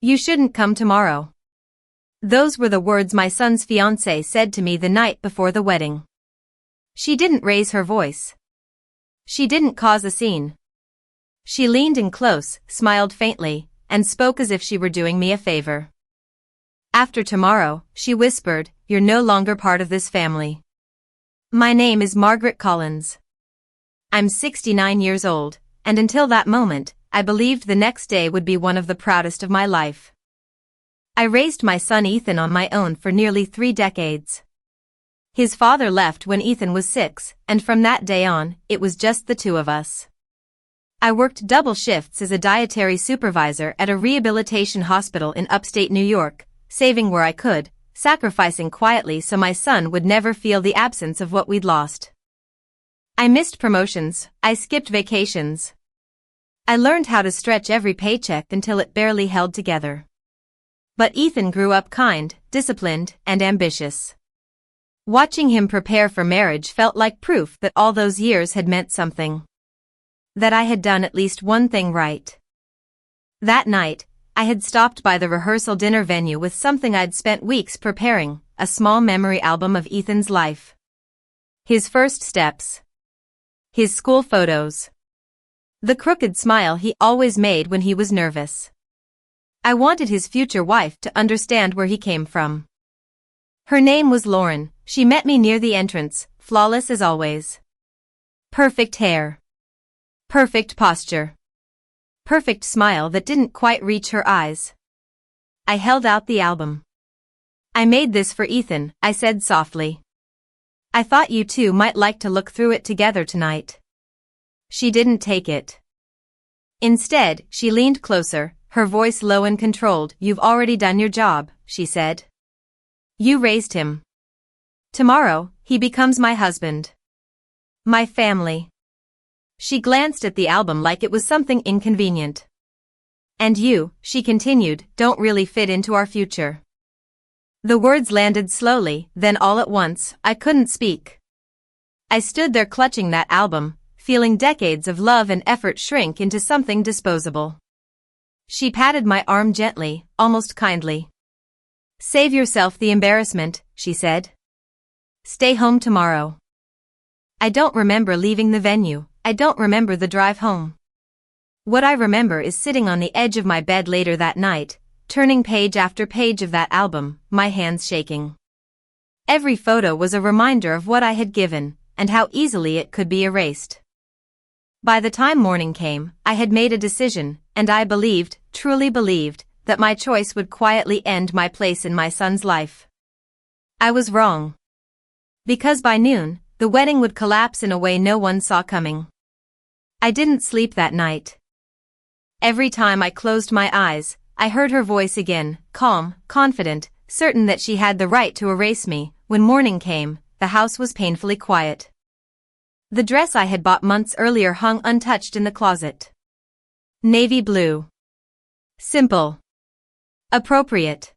You shouldn't come tomorrow. Those were the words my son's fiancée said to me the night before the wedding. She didn't raise her voice. She didn't cause a scene. She leaned in close, smiled faintly, and spoke as if she were doing me a favor. After tomorrow, she whispered, you're no longer part of this family. My name is Margaret Collins. I'm 69 years old, and until that moment, I believed the next day would be one of the proudest of my life. I raised my son Ethan on my own for nearly 3 decades. His father left when Ethan was 6, and from that day on, it was just the two of us. I worked double shifts as a dietary supervisor at a rehabilitation hospital in upstate New York, saving where I could, sacrificing quietly so my son would never feel the absence of what we'd lost. I missed promotions, I skipped vacations. I learned how to stretch every paycheck until it barely held together. But Ethan grew up kind, disciplined, and ambitious. Watching him prepare for marriage felt like proof that all those years had meant something. That I had done at least one thing right. That night, I had stopped by the rehearsal dinner venue with something I'd spent weeks preparing, a small memory album of Ethan's life. His first steps. His school photos. The crooked smile he always made when he was nervous. I wanted his future wife to understand where he came from. Her name was Lauren. She met me near the entrance, flawless as always. Perfect hair. Perfect posture. Perfect smile that didn't quite reach her eyes. I held out the album. I made this for Ethan, I said softly. I thought you two might like to look through it together tonight. She didn't take it. Instead, she leaned closer, her voice low and controlled. You've already done your job, she said. You raised him. Tomorrow, he becomes my husband. My family. She glanced at the album like it was something inconvenient. And you, she continued, don't really fit into our future. The words landed slowly, then all at once, I couldn't speak. I stood there clutching that album, feeling decades of love and effort shrink into something disposable. She patted my arm gently, almost kindly. Save yourself the embarrassment, she said. Stay home tomorrow. I don't remember leaving the venue. I don't remember the drive home. What I remember is sitting on the edge of my bed later that night, turning page after page of that album, my hands shaking. Every photo was a reminder of what I had given, and how easily it could be erased. By the time morning came, I had made a decision, and I believed, truly believed, that my choice would quietly end my place in my son's life. I was wrong. Because by noon, the wedding would collapse in a way no one saw coming. I didn't sleep that night. Every time I closed my eyes, I heard her voice again, calm, confident, certain that she had the right to erase me. When morning came, the house was painfully quiet. The dress I had bought months earlier hung untouched in the closet. Navy blue. Simple. Appropriate.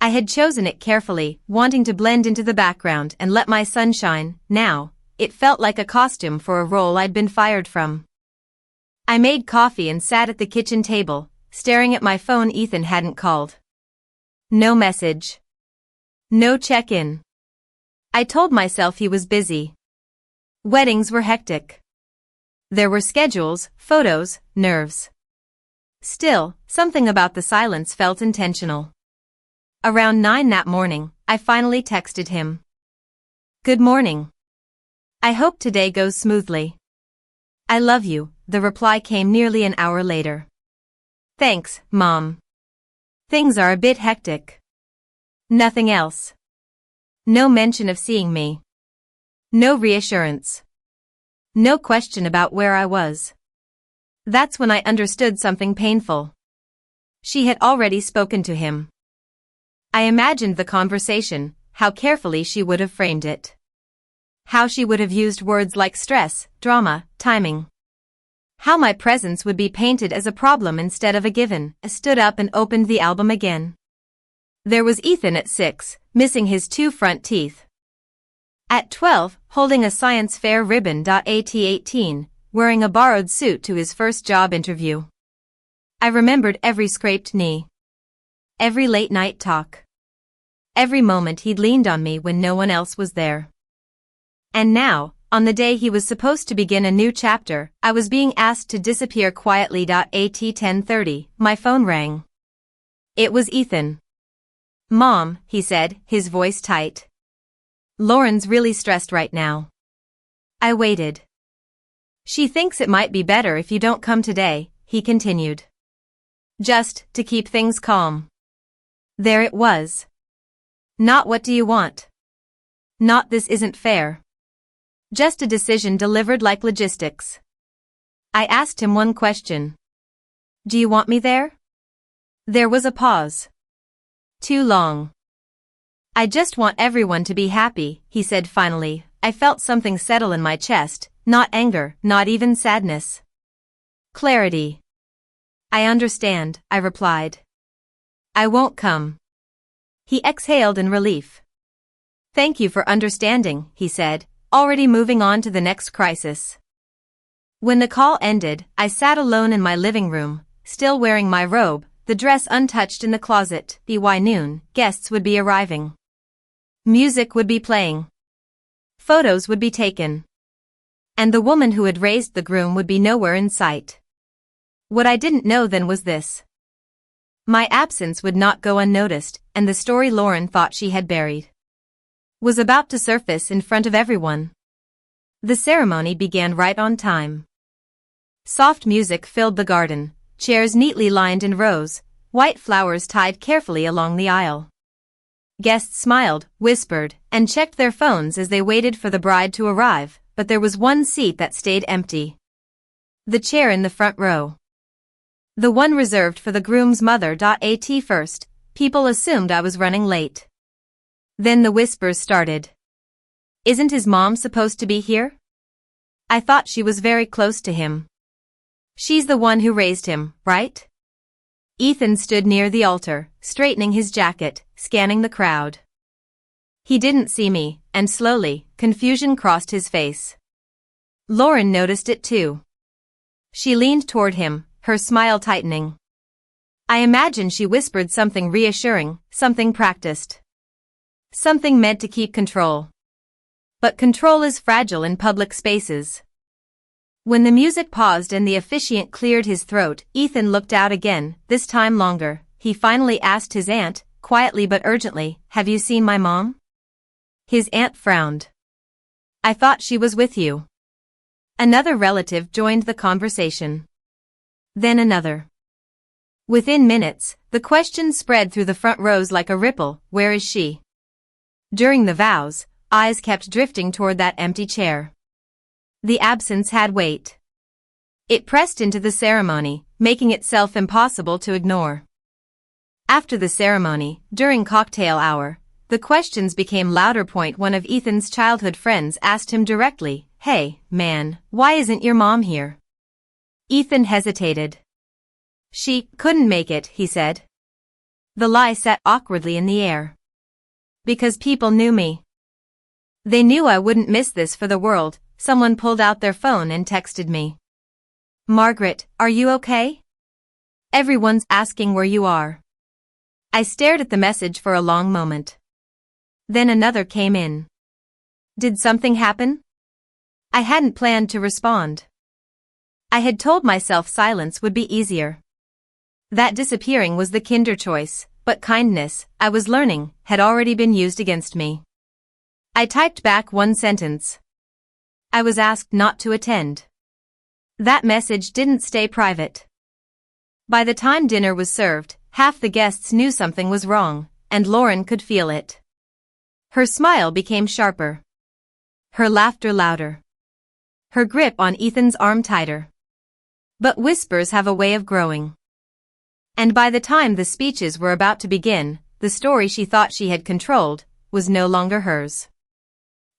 I had chosen it carefully, wanting to blend into the background and let my sun shine. Now, it felt like a costume for a role I'd been fired from. I made coffee and sat at the kitchen table, staring at my phone. Ethan hadn't called. No message. No check-in. I told myself he was busy. Weddings were hectic. There were schedules, photos, nerves. Still, something about the silence felt intentional. Around 9 that morning, I finally texted him. Good morning. I hope today goes smoothly. I love you, the reply came nearly an hour later. Thanks, Mom. Things are a bit hectic. Nothing else. No mention of seeing me. No reassurance. No question about where I was. That's when I understood something painful. She had already spoken to him. I imagined the conversation, how carefully she would have framed it. How she would have used words like stress, drama, timing. How my presence would be painted as a problem instead of a given. I stood up and opened the album again. There was Ethan at 6, missing his 2 front teeth. At 12, holding a science fair ribbon. At 18, wearing a borrowed suit to his first job interview. I remembered every scraped knee. every late-night talk. Every moment he'd leaned on me when no one else was there. And now, on the day he was supposed to begin a new chapter, I was being asked to disappear quietly. At 10:30, my phone rang. It was Ethan. "Mom," he said, his voice tight. "Lauren's really stressed right now." I waited. "She thinks it might be better if you don't come today," he continued. Just to keep things calm. There it was. Not "what do you want?" Not "this isn't fair." Just a decision delivered like logistics. I asked him one question. "Do you want me there?" There was a pause. Too long. "I just want everyone to be happy," he said finally. I felt something settle in my chest, not anger, not even sadness. Clarity. "I understand," I replied. "I won't come." He exhaled in relief. "Thank you for understanding," he said, already moving on to the next crisis. When the call ended, I sat alone in my living room, still wearing my robe, the dress untouched in the closet. By noon, guests would be arriving. Music would be playing. Photos would be taken. And the woman who had raised the groom would be nowhere in sight. What I didn't know then was this. My absence would not go unnoticed, and the story Lauren thought she had buried was about to surface in front of everyone. The ceremony began right on time. Soft music filled the garden, chairs neatly lined in rows, white flowers tied carefully along the aisle. Guests smiled, whispered, and checked their phones as they waited for the bride to arrive, but there was one seat that stayed empty. The chair in the front row. The one reserved for the groom's mother. At first, people assumed I was running late. Then the whispers started. "Isn't his mom supposed to be here? I thought she was very close to him. She's the one who raised him, right?" Ethan stood near the altar, straightening his jacket, scanning the crowd. He didn't see me, and slowly, confusion crossed his face. Lauren noticed it too. She leaned toward him, her smile tightening. I imagine she whispered something reassuring, something practiced. Something meant to keep control. But control is fragile in public spaces. When the music paused and the officiant cleared his throat, Ethan looked out again, this time longer. He finally asked his aunt, quietly but urgently, "Have you seen my mom?" His aunt frowned. "I thought she was with you." Another relative joined the conversation. Then another. Within minutes, the question spread through the front rows like a ripple. "Where is she?" During the vows, eyes kept drifting toward that empty chair. The absence had weight. It pressed into the ceremony, making itself impossible to ignore. After the ceremony, during cocktail hour, the questions became louder. One of Ethan's childhood friends asked him directly, "Hey, man, why isn't your mom here?" Ethan hesitated. "She couldn't make it," he said. The lie sat awkwardly in the air. Because people knew me. They knew I wouldn't miss this for the world. Someone pulled out their phone and texted me. "Margaret, are you okay? Everyone's asking where you are." I stared at the message for a long moment. Then another came in. "Did something happen?" I hadn't planned to respond. I had told myself silence would be easier. That disappearing was the kinder choice, but kindness, I was learning, had already been used against me. I typed back one sentence. I was asked not to attend. That message didn't stay private. By the time dinner was served, half the guests knew something was wrong, and Lauren could feel it. Her smile became sharper. Her laughter louder. Her grip on Ethan's arm tighter. But whispers have a way of growing. And by the time the speeches were about to begin, the story she thought she had controlled was no longer hers.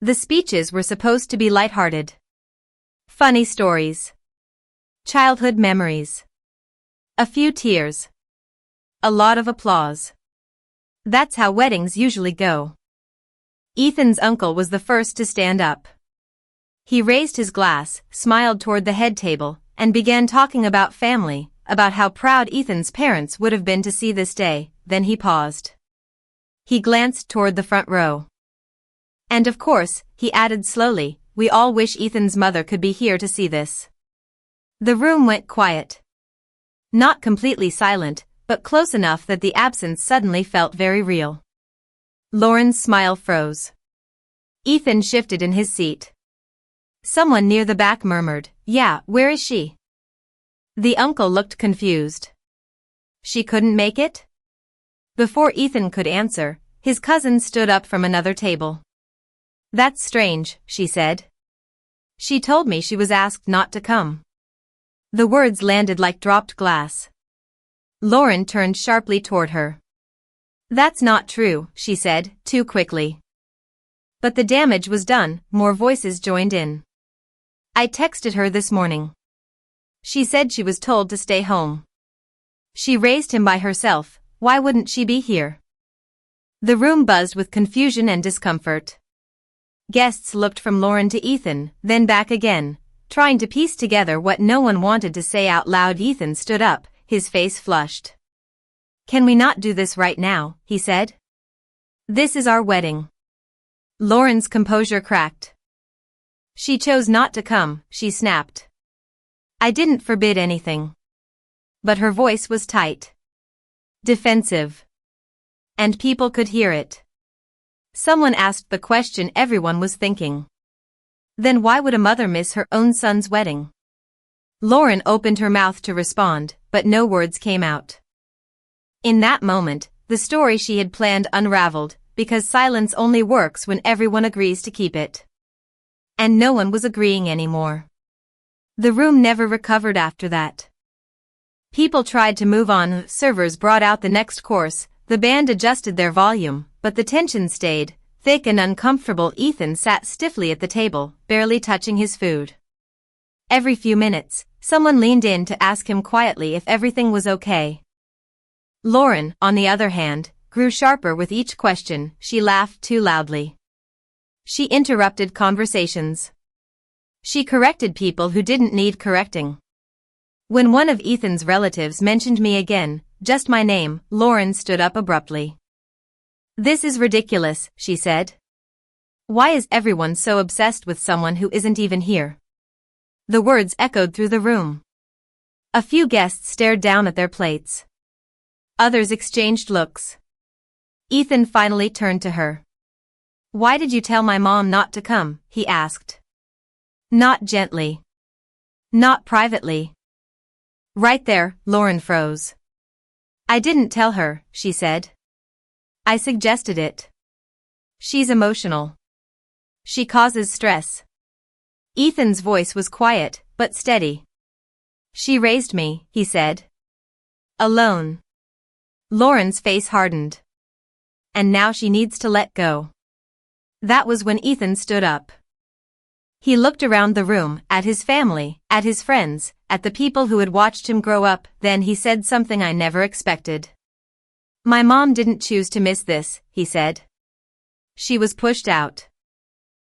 The speeches were supposed to be lighthearted. Funny stories. Childhood memories. A few tears. A lot of applause. That's how weddings usually go. Ethan's uncle was the first to stand up. He raised his glass, smiled toward the head table, and began talking about family, about how proud Ethan's parents would have been to see this day, then he paused. He glanced toward the front row. And of course, he added slowly, we all wish Ethan's mother could be here to see this. The room went quiet. Not completely silent, but close enough that the absence suddenly felt very real. Lauren's smile froze. Ethan shifted in his seat. Someone near the back murmured, yeah, where is she? The uncle looked confused. She couldn't make it? Before Ethan could answer, his cousin stood up from another table. That's strange, she said. She told me she was asked not to come. The words landed like dropped glass. Lauren turned sharply toward her. That's not true, she said, too quickly. But the damage was done, more voices joined in. I texted her this morning. She said she was told to stay home. She raised him by herself, why wouldn't she be here? The room buzzed with confusion and discomfort. Guests looked from Lauren to Ethan, then back again, trying to piece together what no one wanted to say out loud. Ethan stood up, his face flushed. Can we not do this right now, he said. This is our wedding. Lauren's composure cracked. She chose not to come, she snapped. I didn't forbid anything. But her voice was tight. Defensive. And people could hear it. Someone asked the question everyone was thinking. Then why would a mother miss her own son's wedding? Lauren opened her mouth to respond, but no words came out. In that moment, the story she had planned unraveled, because silence only works when everyone agrees to keep it. And no one was agreeing anymore. The room never recovered after that. People tried to move on, servers brought out the next course, the band adjusted their volume, but the tension stayed, thick and uncomfortable. Ethan sat stiffly at the table, barely touching his food. Every few minutes, someone leaned in to ask him quietly if everything was okay. Lauren, on the other hand, grew sharper with each question. She laughed too loudly. She interrupted conversations. She corrected people who didn't need correcting. When one of Ethan's relatives mentioned me again, just my name, Lauren stood up abruptly. This is ridiculous, she said. Why is everyone so obsessed with someone who isn't even here? The words echoed through the room. A few guests stared down at their plates. Others exchanged looks. Ethan finally turned to her. Why did you tell my mom not to come? He asked. Not gently. Not privately. Right there, Lauren froze. I didn't tell her, she said. I suggested it. She's emotional. She causes stress. Ethan's voice was quiet, but steady. She raised me, he said. Alone. Lauren's face hardened. And now she needs to let go. That was when Ethan stood up. He looked around the room, at his family, at his friends, at the people who had watched him grow up. Then he said something I never expected. My mom didn't choose to miss this, he said. She was pushed out.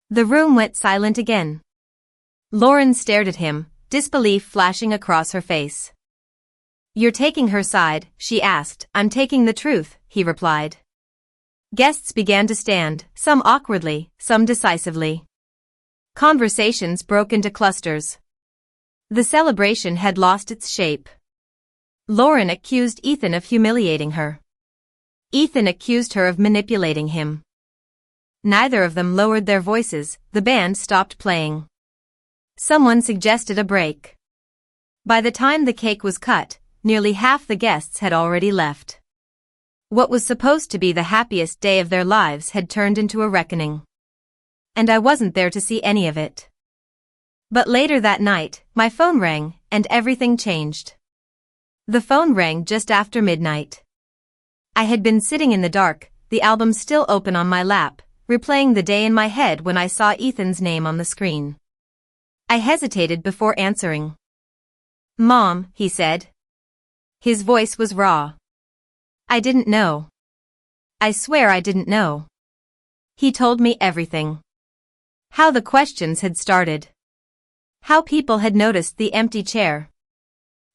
The room went silent again. Lauren stared at him, disbelief flashing across her face. You're taking her side, she asked. I'm taking the truth, he replied. Guests began to stand, some awkwardly, some decisively. Conversations broke into clusters. The celebration had lost its shape. Lauren accused Ethan of humiliating her. Ethan accused her of manipulating him. Neither of them lowered their voices. The band stopped playing. Someone suggested a break. By the time the cake was cut, nearly half the guests had already left. What was supposed to be the happiest day of their lives had turned into a reckoning. And I wasn't there to see any of it. But later that night, my phone rang, and everything changed. The phone rang just after midnight. I had been sitting in the dark, the album still open on my lap, replaying the day in my head when I saw Ethan's name on the screen. I hesitated before answering. Mom, he said. His voice was raw. I didn't know. I swear I didn't know. He told me everything. How the questions had started. How people had noticed the empty chair.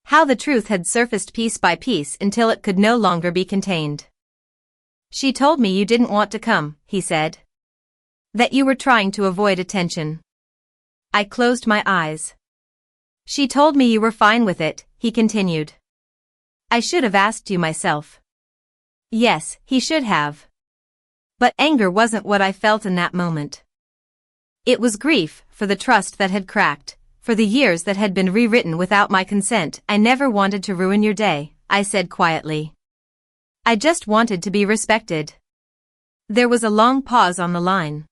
How the truth had surfaced piece by piece until it could no longer be contained. She told me you didn't want to come, he said. That you were trying to avoid attention. I closed my eyes. She told me you were fine with it, he continued. I should have asked you myself. Yes, he should have. But anger wasn't what I felt in that moment. It was grief for the trust that had cracked, for the years that had been rewritten without my consent. I never wanted to ruin your day, I said quietly. I just wanted to be respected. There was a long pause on the line.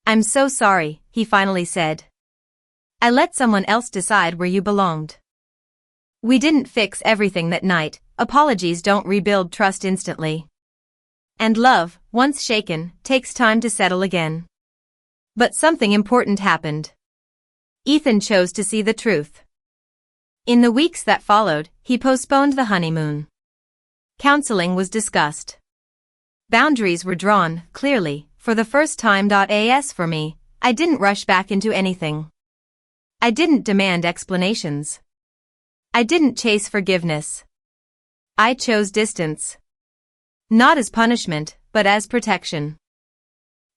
I'm so sorry, he finally said. I let someone else decide where you belonged. We didn't fix everything that night. Apologies don't rebuild trust instantly. And love, once shaken, takes time to settle again. But something important happened. Ethan chose to see the truth. In the weeks that followed, he postponed the honeymoon. Counseling was discussed. Boundaries were drawn, clearly, for the first time. As for me, I didn't rush back into anything. I didn't demand explanations. I didn't chase forgiveness. I chose distance. Not as punishment, but as protection.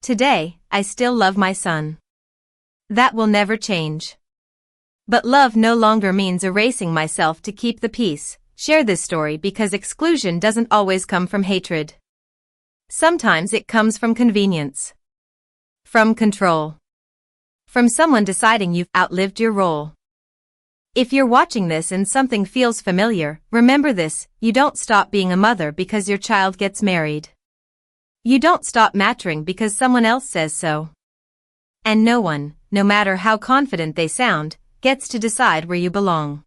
Today, I still love my son. That will never change. But love no longer means erasing myself to keep the peace. Share this story because exclusion doesn't always come from hatred. Sometimes it comes from convenience. From control. From someone deciding you've outlived your role. If you're watching this and something feels familiar, remember this: you don't stop being a mother because your child gets married. You don't stop mattering because someone else says so. And no one, no matter how confident they sound, gets to decide where you belong.